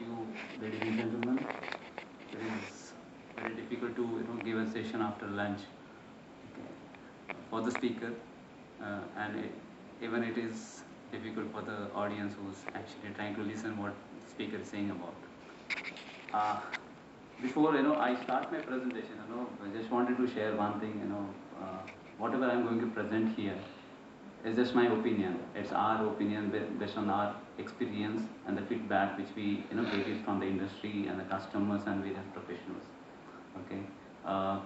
you, ladies and gentlemen. It is very difficult to give a session after lunch, okay, for the speaker, and even it is difficult for the audience who's actually trying to listen what the speaker is saying about. Uh, Before I start my presentation, I just wanted to share one thing. Whatever I'm going to present here is just my opinion. It's our opinion based on our experience and the feedback which we get it from the industry and the customers and various professionals. Okay, uh,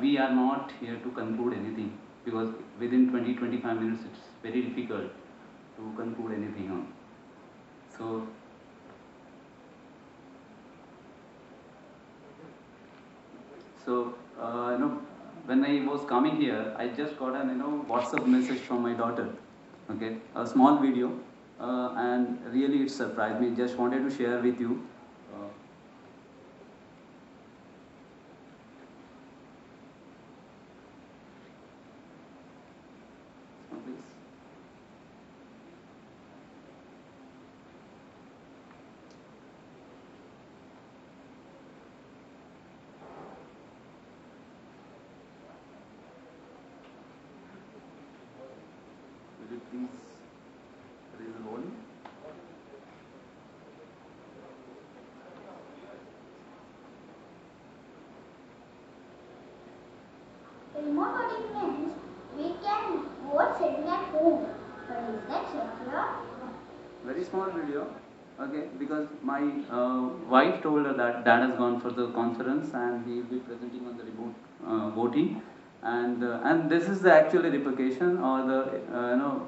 we are not here to conclude anything because within 20-25 minutes it's very difficult to conclude anything on. So when I was coming here, I just got an WhatsApp message from my daughter. Okay, a small video, and really it surprised me. Just wanted to share with you. Uh, Please. Will you please raise the volume? Remote voting means we can vote sitting at home. But is that secure? Very small video. Okay, because my wife told her that dad has gone for the conference and he will be presenting on the remote voting, and this is the actual replication or the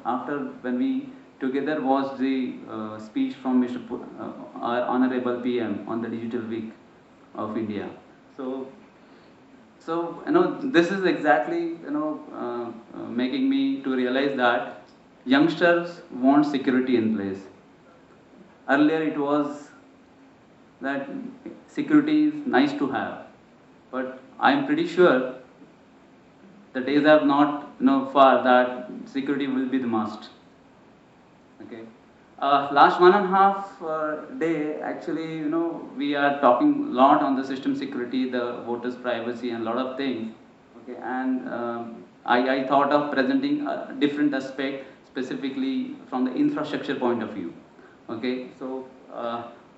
after when we together was the speech from our honorable PM on the digital week of India. So this is exactly making me to realize that youngsters want security in place. Earlier it was that security is nice to have, but I'm pretty sure the days are not far that security will be the must. Okay. Last 1.5 day, actually, we are talking a lot on the system security, the voters' privacy, and a lot of things. Okay, and I thought of presenting a different aspect, specifically from the infrastructure point of view. Okay, so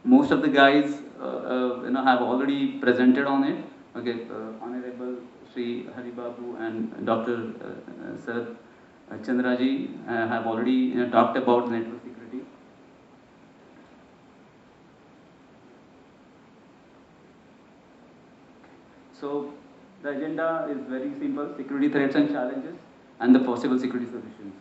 most of the guys, have already presented on it. Okay, Honorable Sri Haribabu and Dr. Sir Chandraji have already talked about network security. So the agenda is very simple: security threats and challenges, and the possible security solutions.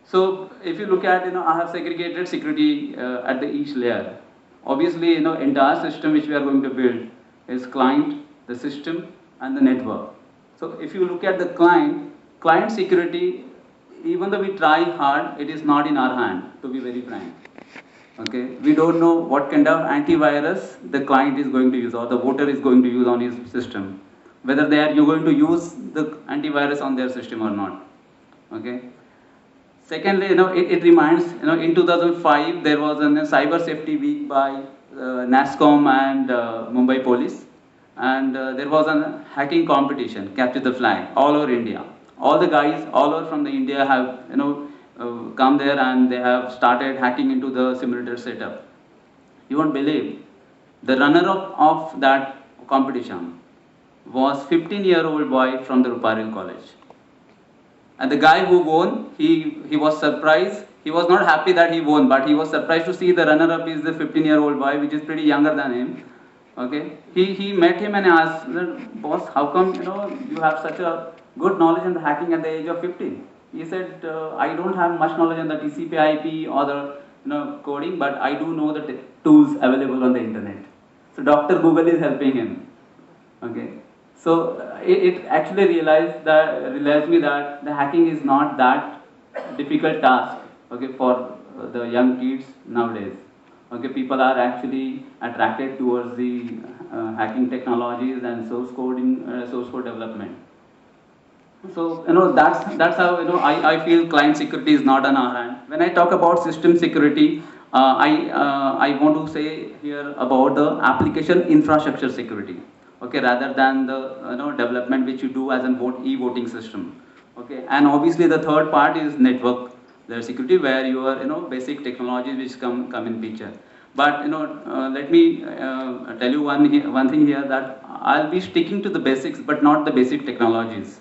So if you look at, I have segregated security at the each layer. Obviously, entire system which we are going to build is client, the system, and the network. So if you look at the client security, even though we try hard, it is not in our hand, to be very frank. Okay, we don't know what kind of antivirus the client is going to use or the voter is going to use on his system, whether you're going to use the antivirus on their system or not. Okay. Secondly, it reminds, in 2005 there was a cyber safety week by NASCOM and Mumbai Police, and there was a hacking competition, capture the flag, all over India. All the guys all over from the India have come there and they have started hacking into the simulator setup. You won't believe, the runner-up of that competition was 15-year-old boy from the Ruparel College. And the guy who won, he was surprised. He was not happy that he won, but he was surprised to see the runner-up is the 15-year-old boy, which is pretty younger than him. Okay, he met him and asked, boss, how come you have such a good knowledge in the hacking at the age of 15? He said, I don't have much knowledge on the TCP/IP or the coding, but I do know the tools available on the internet. So Dr. Google is helping him. Okay, so it actually realized me that the hacking is not that difficult task. Okay, for the young kids nowadays. Okay, people are actually attracted towards the hacking technologies and source code development. So that's how I feel client security is not on our hand. When I talk about system security, I want to say here about the application infrastructure security, okay, rather than the development which you do as an e-voting system, okay. And obviously the third part is network layer security, where your basic technologies which come in picture. But let me tell you one thing here, that I'll be sticking to the basics, but not the basic technologies.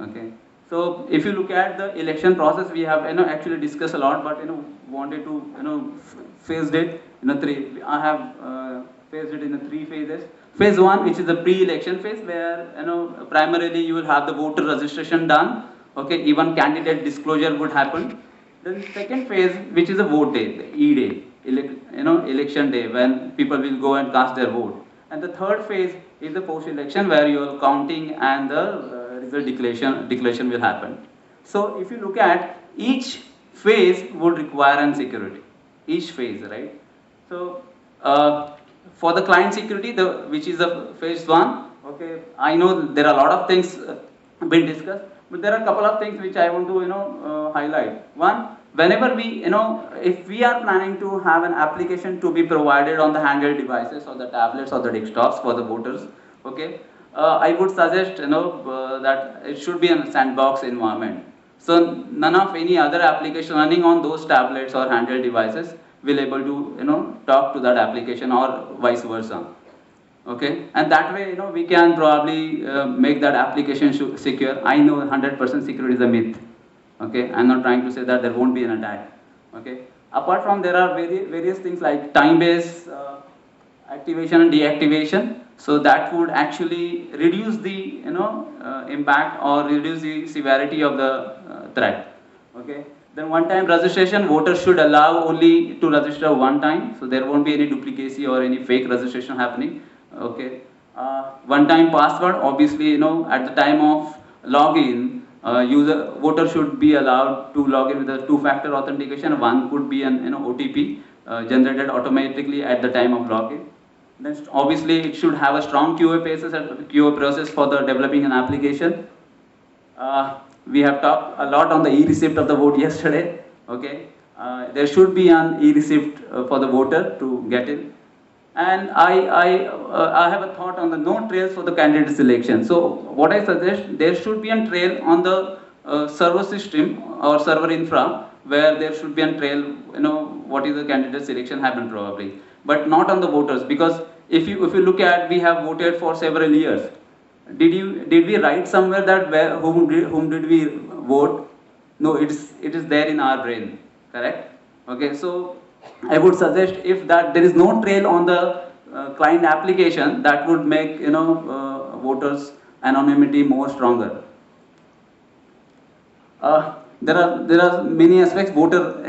Okay. So if you look at the election process, we have actually discussed a lot, but wanted to phased it three. I have phased it in the three phases. Phase one, which is the pre-election phase, where primarily you will have the voter registration done. Okay, even candidate disclosure would happen. Then second phase, which is a vote day, the E-day, election day, when people will go and cast their vote. And the third phase is the post-election, where your counting and the result declaration will happen. So if you look at each phase would require an security. Each phase, right? So for the client security, which is the phase one, okay, I know there are a lot of things been discussed, but there are a couple of things which I want to highlight. One, whenever we if we are planning to have an application to be provided on the handheld devices or the tablets or the desktops for the voters, okay, I would suggest that it should be a sandbox environment. So none of any other application running on those tablets or handheld devices will able to talk to that application, or vice versa. Okay, and that way we can probably make that application secure. I know 100% security is a myth. Okay, I'm not trying to say that there won't be an attack. Okay, apart from, there are various things like time-based activation and deactivation, so that would actually reduce the impact or reduce the severity of the threat. Okay, then one-time registration, voters should allow only to register one time, so there won't be any duplicacy or any fake registration happening. Okay, one-time password, obviously at the time of login, voter should be allowed to log in with a two-factor authentication. One could be an OTP generated automatically at the time of login. Then obviously it should have a strong QA process for the developing an application. We have talked a lot on the e-receipt of the vote yesterday. Okay, there should be an e-receipt for the voter to get in. And I have a thought on the no trails for the candidate selection. So what I suggest, there should be a trail on the server system or server infra, where there should be a trail, what is the candidate selection happened probably, but not on the voters, because if you look at, we have voted for several years. Did we write somewhere that whom did we vote? No, it is there in our brain, correct? Okay, so I would suggest, if that there is no trail on the client application, that would make voters anonymity more stronger. There are many aspects, voter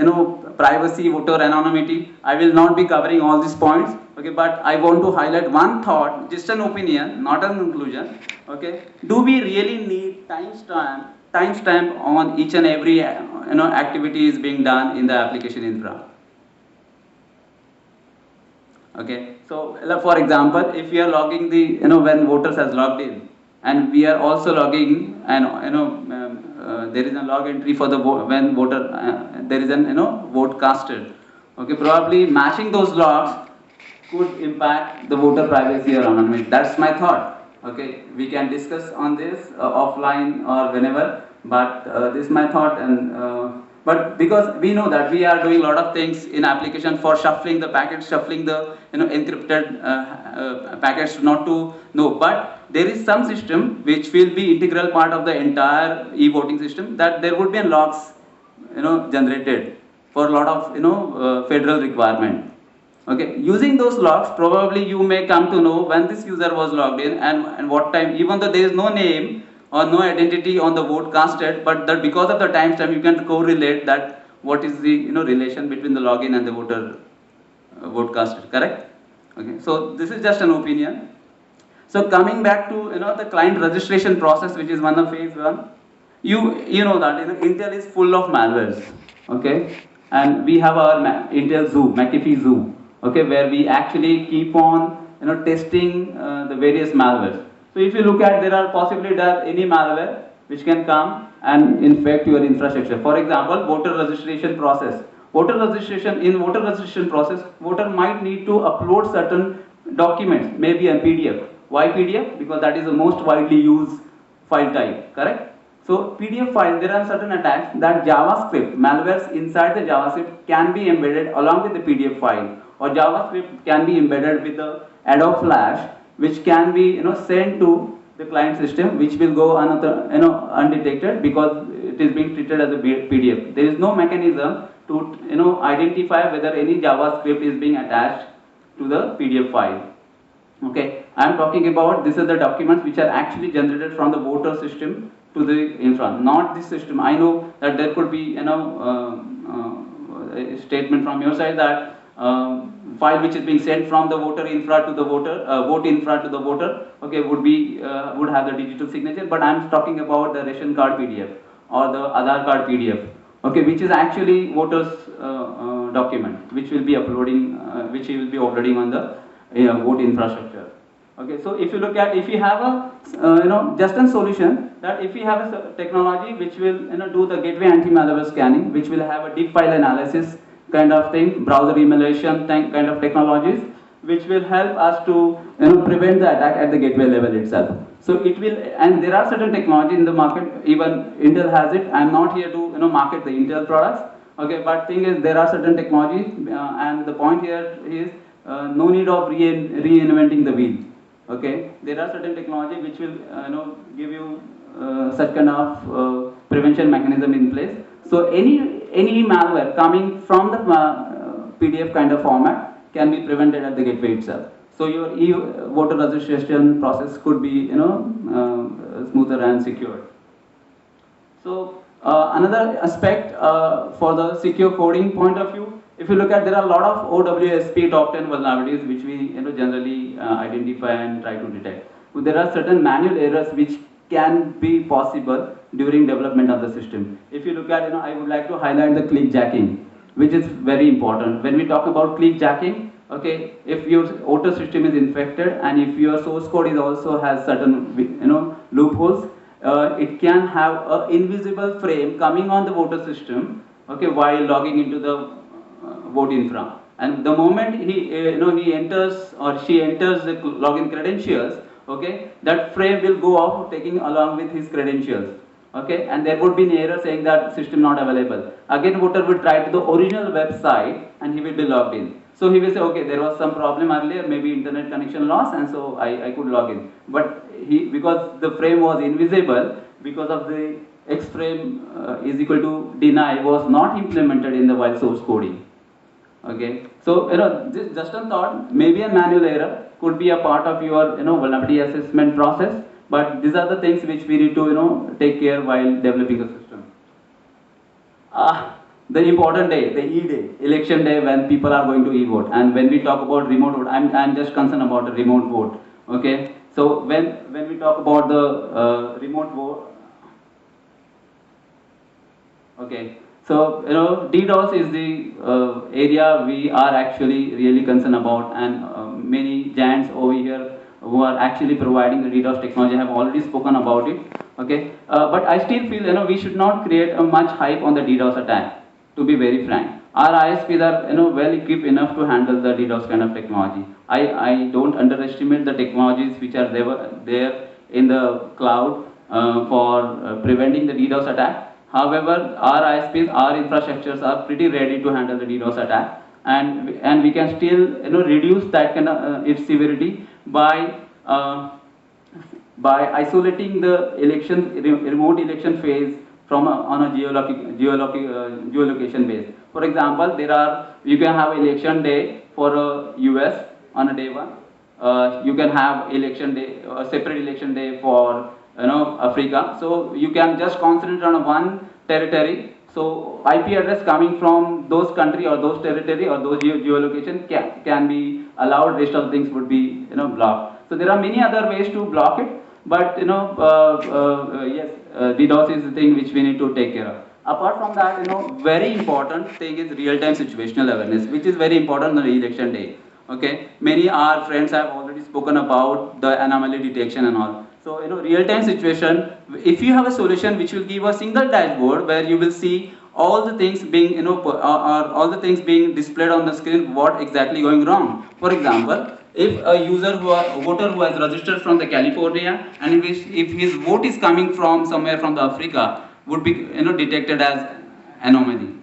privacy, voter anonymity. I will not be covering all these points. Okay, but I want to highlight one thought, just an opinion, not a conclusion. Okay, do we really need timestamp on each and every activity is being done in the application infra? Okay, so for example, if we are logging the when voters has logged in, and we are also logging, and there is a log entry for the when voter there is an vote casted. Okay, probably matching those logs could impact the voter privacy or anonymity. That's my thought. Okay, we can discuss on this offline or whenever, but this is my thought. And but because we know that we are doing a lot of things in application for shuffling the packets, shuffling the encrypted packets, not to know, but there is some system which will be integral part of the entire e-voting system, that there would be a logs generated for a lot of federal requirement. Okay, using those logs, probably you may come to know when this user was logged in and what time, even though there is no name or no identity on the vote casted, but that because of the timestamp you can correlate that what is the relation between the login and the voter vote casted, correct? Okay, so this is just an opinion. So coming back to the client registration process, which is one of phase one, you know that Intel is full of malwares, okay, and we have our Intel Zoo, McAfee Zoo, okay, where we actually keep on testing the various malwares. So if you look at, there are possibly any malware which can come and infect your infrastructure. For example, voter registration process. voter registration, in voter registration process, voter might need to upload certain documents, maybe a PDF. Why PDF? Because that is the most widely used file type, correct? So PDF file, there are certain attacks that JavaScript, malwares inside the JavaScript can be embedded along with the PDF file, or JavaScript can be embedded with the Adobe Flash, which can be sent to the client system, which will go another undetected because it is being treated as a PDF. There is no mechanism to identify whether any JavaScript is being attached to the PDF file. Okay, I am talking about these are the documents which are actually generated from the voter system to the infra, not this system. I know that there could be a statement from your side that file which is being sent from the voter infra to the voter, vote infra to the voter, okay, would have the digital signature. But I am talking about the ration card PDF or the Aadhaar card PDF, okay, which is actually voters document, which will be uploading, which he will be uploading on the vote infrastructure. Okay, so if you look at, if you have a just a solution that if you have a technology which will do the gateway anti-malware scanning, which will have a deep file analysis kind of thing, browser emulation kind of technologies, which will help us to prevent the attack at the gateway level itself. So it will, and there are certain technology in the market. Even Intel has it. I'm not here to market the Intel products. Okay, but thing is there are certain technologies, and the point here is no need of reinventing the wheel. Okay, there are certain technology which will give you such kind of prevention mechanism in place. So any malware coming from the PDF kind of format can be prevented at the gateway itself. So your voter registration process could be smoother and secure. So another aspect for the secure coding point of view, if you look at, there are a lot of OWASP top 10 vulnerabilities which we generally identify and try to detect. But there are certain manual errors which can be possible during development of the system. If you look at, I would like to highlight the clickjacking, which is very important. When we talk about clickjacking, okay, if your voter system is infected and if your source code is also has certain loopholes, it can have an invisible frame coming on the voter system, okay, while logging into the vote infra. And the moment he enters or she enters the login credentials, okay, that frame will go off taking along with his credentials. Okay, and there would be an error saying that system not available. Again, voter will try to the original website and he will be logged in. So he will say, okay, there was some problem earlier, maybe internet connection loss, and so I could log in. But because the frame was invisible, because of the X frame is equal to deny was not implemented in the while source coding. Okay, so just a thought, maybe a manual error could be a part of your vulnerability assessment process, but these are the things which we need to take care while developing a system. The important day, the E-day, election day, when people are going to e-vote, and when we talk about remote vote, I'm just concerned about the remote vote. Okay, so when we talk about the remote vote, okay. So, DDoS is the area we are actually really concerned about, and many giants over here who are actually providing the DDoS technology have already spoken about it. Okay, but I still feel we should not create a much hype on the DDoS attack. To be very frank, our ISPs are well equipped enough to handle the DDoS kind of technology. I don't underestimate the technologies which are there in the cloud for preventing the DDoS attack. However, our ISPs, our infrastructures are pretty ready to handle the DDoS attack, and we can still reduce that kind of its severity by isolating the remote election phase from on a geolocation base. For example, you can have election day for US on a day one. You can have election day, a separate election day for Africa. So you can just concentrate on one territory. So IP address coming from those country or those territory or those geolocation can be allowed. Rest of things would be blocked. So there are many other ways to block it, but yes, DDoS is the thing which we need to take care of. Apart from that, very important thing is real-time situational awareness, which is very important on the election day. Okay, many our friends have already spoken about the anomaly detection and all. So real-time situation. If you have a solution which will give a single dashboard where you will see all the things being, or all the things being displayed on the screen, what exactly going wrong. For example, if a voter who has registered from the California, and if his vote is coming from somewhere from the Africa, would be, detected as anomaly,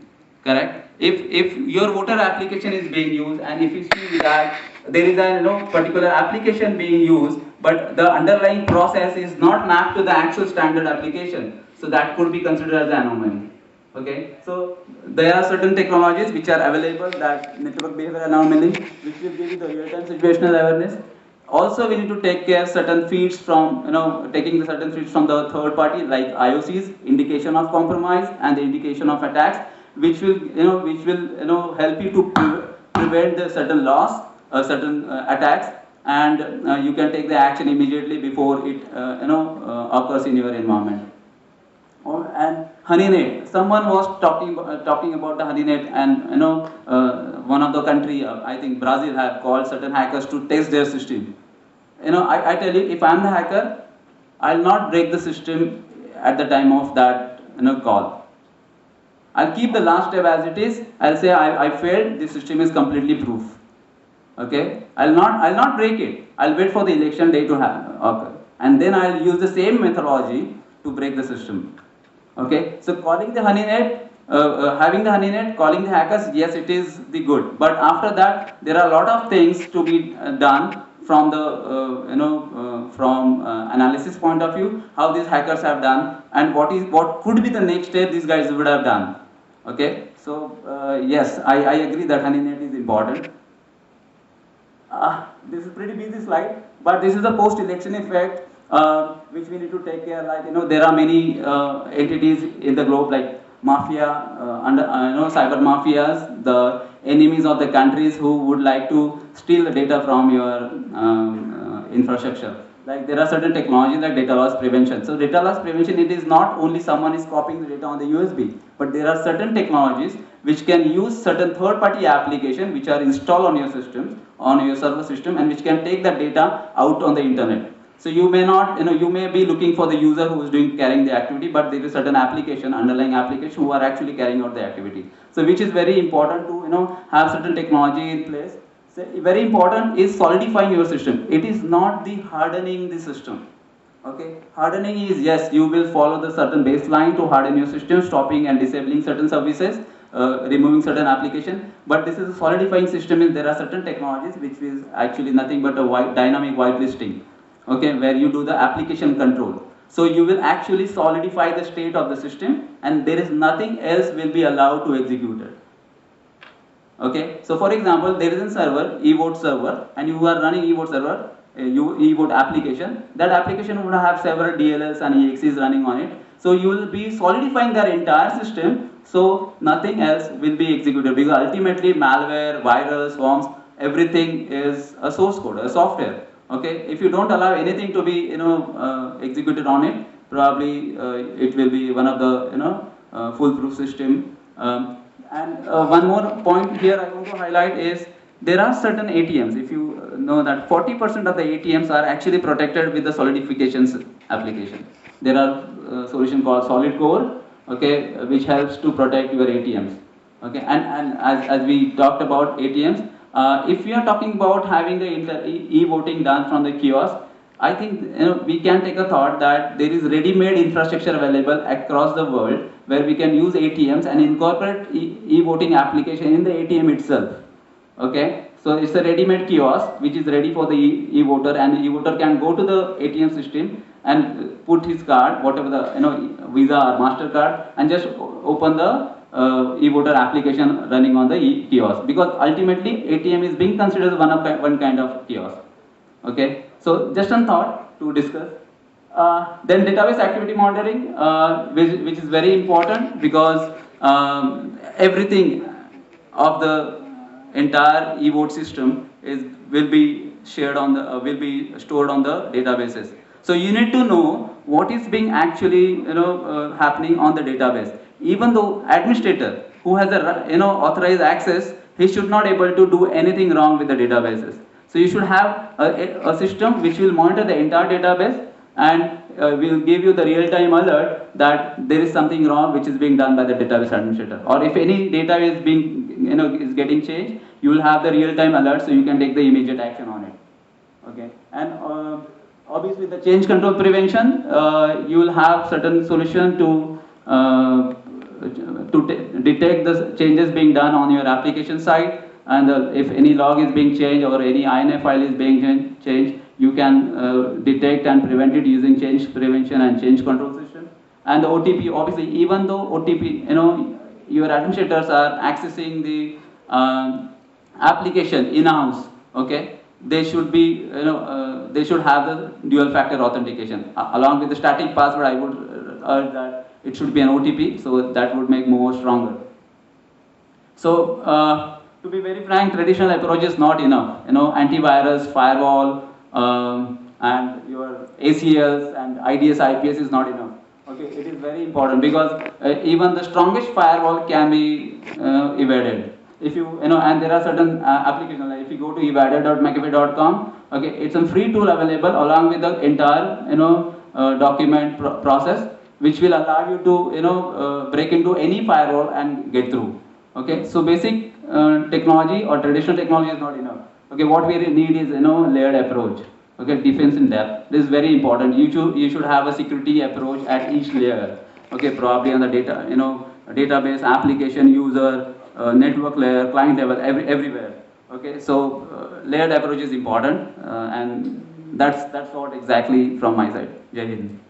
correct? If your voter application is being used, and if you see that there is a, particular application being used, but the underlying process is not mapped to the actual standard application, so that could be considered as an anomaly. Okay, so there are certain technologies which are available, that network behavior anomaly, which will give you the real-time situational awareness. Also, we need to take care certain feeds from, taking the certain feeds from the third party, like IOCs, indication of compromise and the indication of attacks, which will, help you to prevent the certain loss, certain attacks, and you can take the action immediately before it, occurs in your environment. And HoneyNet. Someone was talking about the HoneyNet, and one of the country, I think Brazil, have called certain hackers to test their system. I tell you, if I am the hacker, I'll not break the system at the time of that, call. I'll keep the last step as it is. I'll say I failed. This system is completely proof. Okay. I'll not break it. I'll wait for the election day to occur, and then I'll use the same methodology to break the system. Okay, so calling the HoneyNet, having the HoneyNet, calling the hackers, yes, it is the good. But after that, there are a lot of things to be done from the, from analysis point of view, how these hackers have done, and what could be the next step these guys would have done. Okay, so yes, I agree that HoneyNet is important. This is pretty busy slide, but this is the post-election effect, which we need to take care. Like, there are many entities in the globe, like mafia, cyber mafias, the enemies of the countries who would like to steal the data from your infrastructure. Like, there are certain technologies like data loss prevention. So data loss prevention, it is not only someone is copying the data on the USB, but there are certain technologies which can use certain third-party application which are installed on your system, on your server system, and which can take that data out on the internet. So you may not, you may be looking for the user who is carrying the activity, but there is certain application, underlying application, who are actually carrying out the activity. So which is very important to, have certain technology in place. So very important is solidifying your system. It is not the hardening the system. Okay, hardening is, yes, you will follow the certain baseline to harden your system, stopping and disabling certain services, removing certain application. But this is a solidifying system. Is there are certain technologies which is actually nothing but a dynamic whitelisting. Okay, where you do the application control. So you will actually solidify the state of the system, and there is nothing else will be allowed to execute it. Okay, so for example, there is a server, eVote server, and you are running eVote server, eVote application. That application would have several DLLs and EXEs running on it. So you will be solidifying their entire system, so nothing else will be executed, because ultimately malware, virus, worms, everything is a source code, a software. Okay, if you don't allow anything to be, executed on it, probably it will be one of the, foolproof system. And one more point here I want to highlight is, there are certain ATMs, if you know that 40% of the ATMs are actually protected with the solidifications application. There are solution called Solid Core, okay, which helps to protect your ATMs. Okay, and as we talked about ATMs, if we are talking about having the e-voting done from the kiosk, I think we can take a thought that there is ready-made infrastructure available across the world where we can use ATMs and incorporate e-voting application in the ATM itself. Okay, so it's a ready-made kiosk which is ready for the e-voter, and the e-voter can go to the ATM system and put his card, whatever the Visa or Mastercard, and just open the e-voter application running on the kiosk, because ultimately ATM is being considered one kind of kiosk. Okay, so just a thought to discuss. Then database activity monitoring, which is very important, because everything of the entire e-vote system will be shared on the will be stored on the databases. So you need to know what is being actually happening on the database. Even though administrator who has a authorized access, he should not able to do anything wrong with the databases. So you should have a system which will monitor the entire database, and will give you the real-time alert that there is something wrong which is being done by the database administrator. Or if any data is being, is getting changed, you will have the real-time alert, so you can take the immediate action on it. Okay, and obviously the change control prevention, you will have certain solution to detect the changes being done on your application side, and if any log is being changed or any INF file is being changed, you can detect and prevent it using change prevention and change control system. And the OTP, obviously, even though OTP, your administrators are accessing the application in-house, okay, they should be, they should have the dual factor authentication. Along with the static password, I would urge that it should be an OTP, so that would make more stronger. So, to be very frank, traditional approach is not enough. Antivirus, firewall, and your ACLs and IDS, IPS is not enough. Okay, it is very important because even the strongest firewall can be evaded. If and there are certain applications. Like if you go to evaded.mcafee.com, okay, it's a free tool available along with the entire document process, which will allow you to break into any firewall and get through. Okay, so basic technology or traditional technology is not enough. Okay, what we need is layered approach. Okay, defense in depth. This is very important. You should have a security approach at each layer. Okay, probably on the data, database, application, user, network layer, client level, everywhere. Okay, so layered approach is important, and that's what exactly from my side. Jai Hind.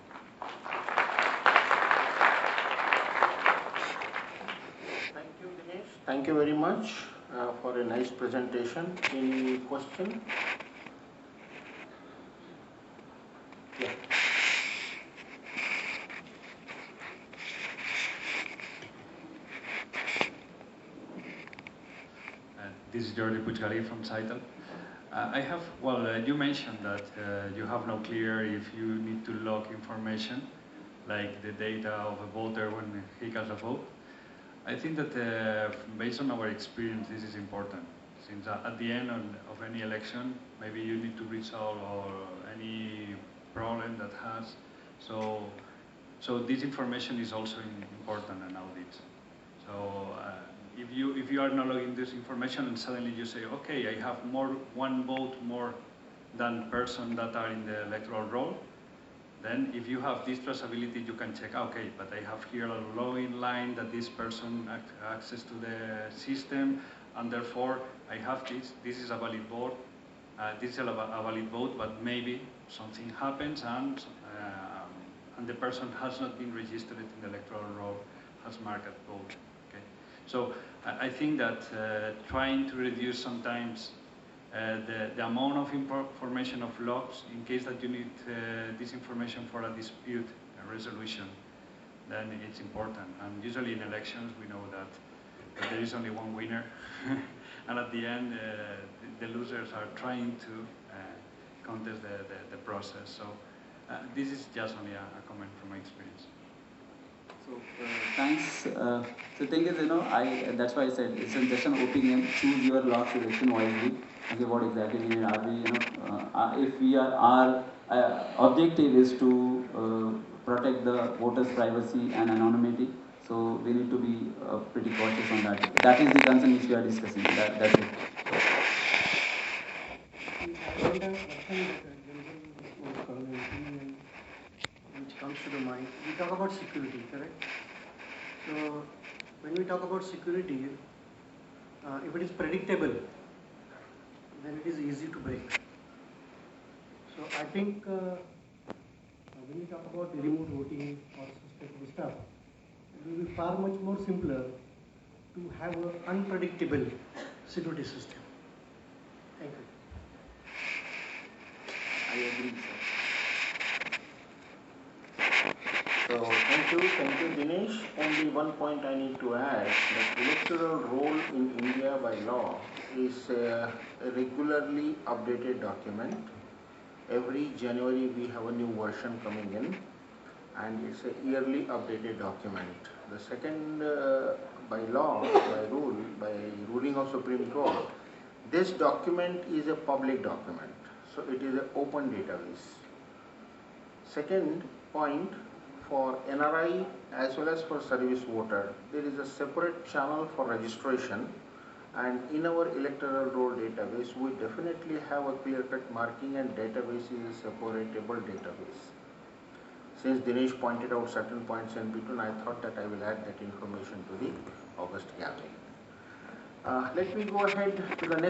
Thank you, Dinesh. Thank you very much for a nice presentation. Any question? Yeah. This is Jordi Puiggalí from Saitel. I have, you mentioned that you have no clear if you need to log information, like the data of a voter when he casts a vote. I think that based on our experience, this is important, since at the end of any election, maybe you need to resolve or any problem that has. So this information is also important in audits. So if you are not logging this information and suddenly you say, okay, I have one vote more than person that are in the electoral roll, then if you have this traceability, you can check, okay, but I have here a login line that this person access to the system, and therefore I have this is a valid vote, this is a valid vote, but maybe something happens and the person has not been registered in the electoral roll, has marked vote. Okay, so I think that trying to reduce sometimes the amount of information of logs in case that you need this information for a dispute resolution, then it's important. And usually in elections we know that there is only one winner and at the end the losers are trying to contest the process. So this is just only a comment from my experience. So thanks. The thing is, that's why I said it's just an opinion. Choose your log selection wisely. Okay, what exactly we need? Are we, if we are, our objective is to protect the voters' privacy and anonymity. So we need to be pretty cautious on that. That is the concern which we are discussing. That's it. Which comes to the mind. We talk about security, correct? So when we talk about security, if it is predictable, then it is easy to break. So I think when we talk about remote voting or suspected stuff, it will be far much more simpler to have an unpredictable security system. Thank you. I agree, sir. So thank you, Dinesh. Only one point I need to add: that electoral roll in India by law is a regularly updated document. Every January we have a new version coming in, and it's a yearly updated document. The second, by law, by ruling of Supreme Court, this document is a public document, so it is an open database. Second point, for NRI as well as for service voter, there is a separate channel for registration, and in our electoral roll database, we definitely have a clear-cut marking, and database is a separatable database. Since Dinesh pointed out certain points in between, I thought that I will add that information to the August gathering. Let me go ahead to the next